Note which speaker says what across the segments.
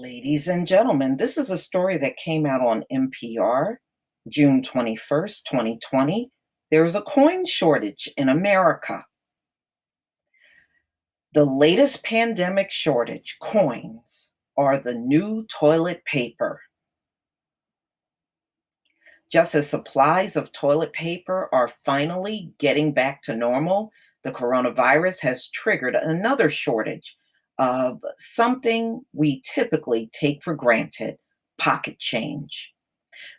Speaker 1: Ladies and gentlemen, this is a story that came out on NPR June 21st, 2020. There is a coin shortage in America. The latest pandemic shortage, coins, are the new toilet paper. Just as supplies of toilet paper are finally getting back to normal, the coronavirus has triggered another shortage of something we typically take for granted: pocket change.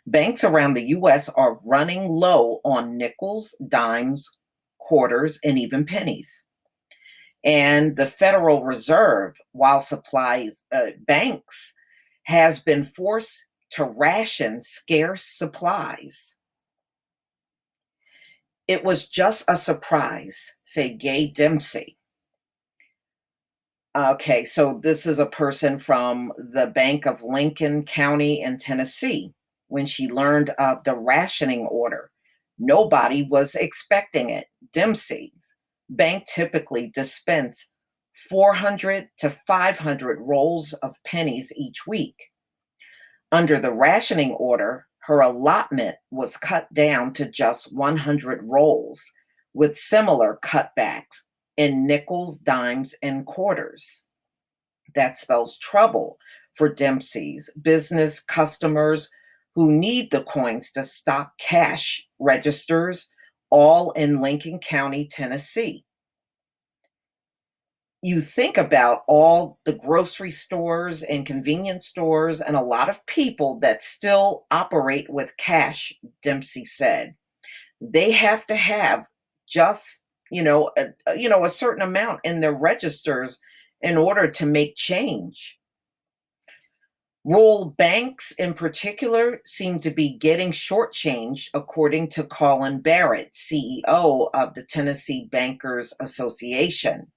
Speaker 1: Banks around the US are running low on nickels, dimes, quarters, and even pennies. And the Federal Reserve, while supplies banks, has been forced to ration scarce supplies. It was just a surprise, said Gay Dempsey. Okay, so this is a person from the Bank of Lincoln County in Tennessee. When she learned of the rationing order, nobody was expecting it. Dempsey's bank typically dispense 400 to 500 rolls of pennies each week. Under the rationing order, her allotment was cut down to just 100 rolls, with similar cutbacks in nickels, dimes, and quarters. That spells trouble for Dempsey's business customers who need the coins to stock cash registers, all in Lincoln County, Tennessee. You think about all the grocery stores and convenience stores and a lot of people that still operate with cash, Dempsey said. They have to have just, a certain amount in their registers in order to make change. Rural banks in particular seem to be getting shortchanged, according to Colin Barrett, CEO of the Tennessee Bankers Association.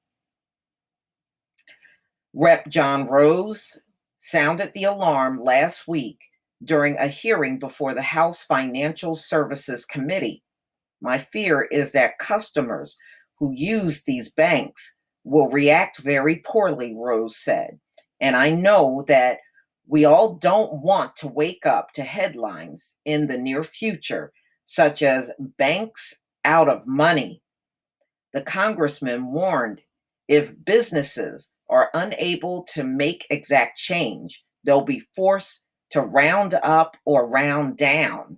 Speaker 1: Rep. John Rose sounded the alarm last week during a hearing before the House Financial Services Committee. My fear is that customers who use these banks will react very poorly, Rose said. And I know that we all don't want to wake up to headlines in the near future, such as banks out of money. The congressman warned if businesses are unable to make exact change, they'll be forced to round up or round down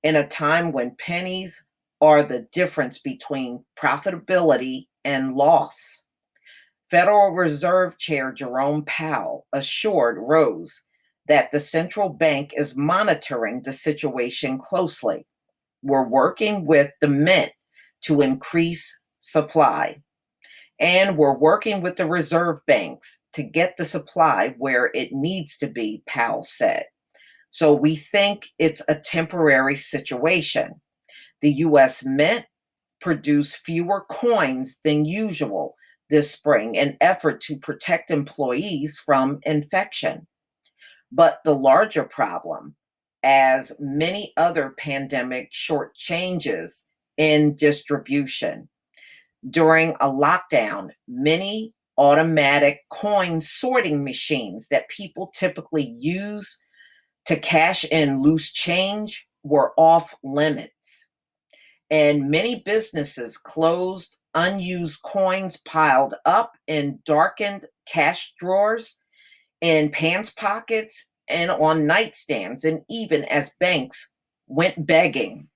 Speaker 1: in a time when pennies are the difference between profitability and loss. Federal Reserve Chair Jerome Powell assured Rose that the central bank is monitoring the situation closely. We're working with the Mint to increase supply, and we're working with the reserve banks to get the supply where it needs to be, Powell said. So we think it's a temporary situation. The US Mint produced fewer coins than usual this spring in effort to protect employees from infection. But the larger problem, as many other pandemic short changes in distribution. During a lockdown, many automatic coin sorting machines that people typically use to cash in loose change were off limits. And many businesses closed, unused coins piled up in darkened cash drawers, in pants pockets, and on nightstands, and even as banks went begging.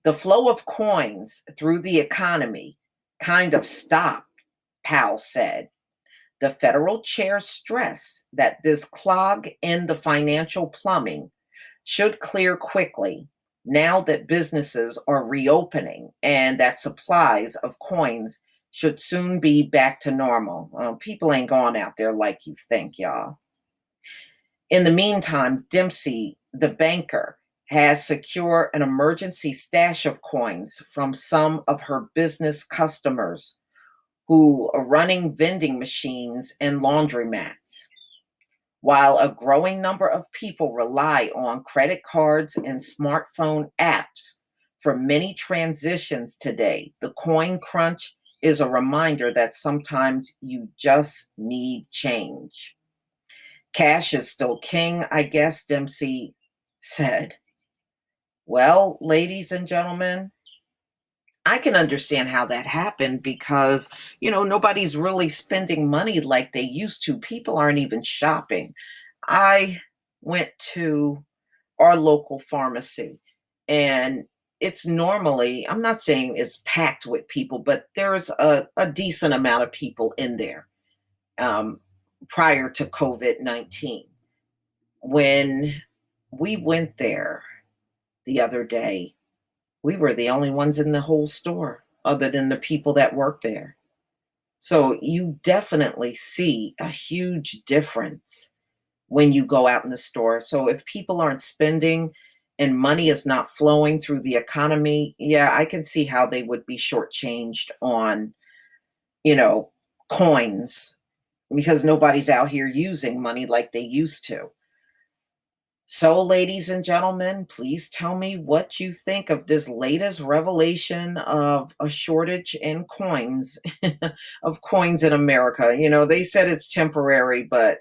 Speaker 1: The flow of coins through the economy kind of stopped, Powell said. The federal chair stressed that this clog in the financial plumbing should clear quickly now that businesses are reopening and that supplies of coins should soon be back to normal. People ain't going out there like you think, y'all. In the meantime, Dempsey, the banker, has secured an emergency stash of coins from some of her business customers who are running vending machines and laundromats. While a growing number of people rely on credit cards and smartphone apps for many transitions today, the coin crunch is a reminder that sometimes you just need change. Cash is still king, I guess, Dempsey said. Well, ladies and gentlemen, I can understand how that happened because, nobody's really spending money like they used to. People aren't even shopping. I went to our local pharmacy, and it's normally, I'm not saying it's packed with people, but there's a decent amount of people in there um, prior to COVID-19. When we went there the other day, we were the only ones in the whole store other than the people that work there. So you definitely see a huge difference when you go out in the store. So if people aren't spending and money is not flowing through the economy, yeah, I can see how they would be shortchanged on, you know, coins because nobody's out here using money like they used to. So, ladies and gentlemen, please tell me what you think of this latest revelation of a shortage in coins, of coins in America. They said it's temporary, but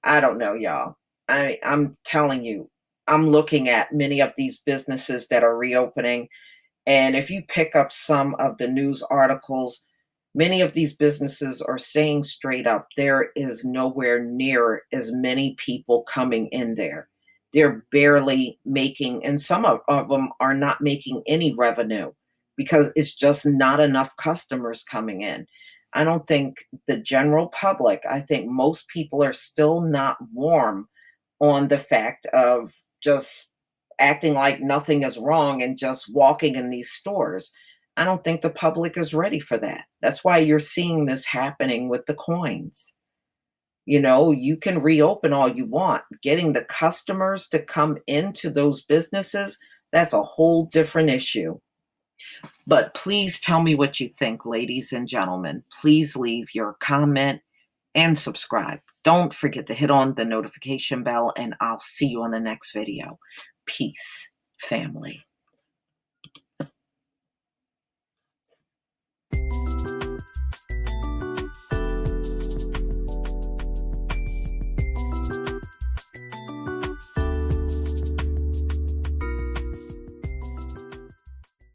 Speaker 1: I don't know, y'all. I'm telling you, I'm looking at many of these businesses that are reopening. And if you pick up some of the news articles, many of these businesses are saying straight up there is nowhere near as many people coming in there. They're barely making, and some of them are not making any revenue because it's just not enough customers coming in. I don't think the general public, I think most people are still not warm on the fact of just acting like nothing is wrong and just walking in these stores. I don't think the public is ready for that. That's why you're seeing this happening with the coins. You can reopen all you want. Getting the customers to come into those businesses, that's a whole different issue. But please tell me what you think, ladies and gentlemen. Please leave your comment and subscribe. Don't forget to hit on the notification bell, and I'll see you on the next video. Peace, family.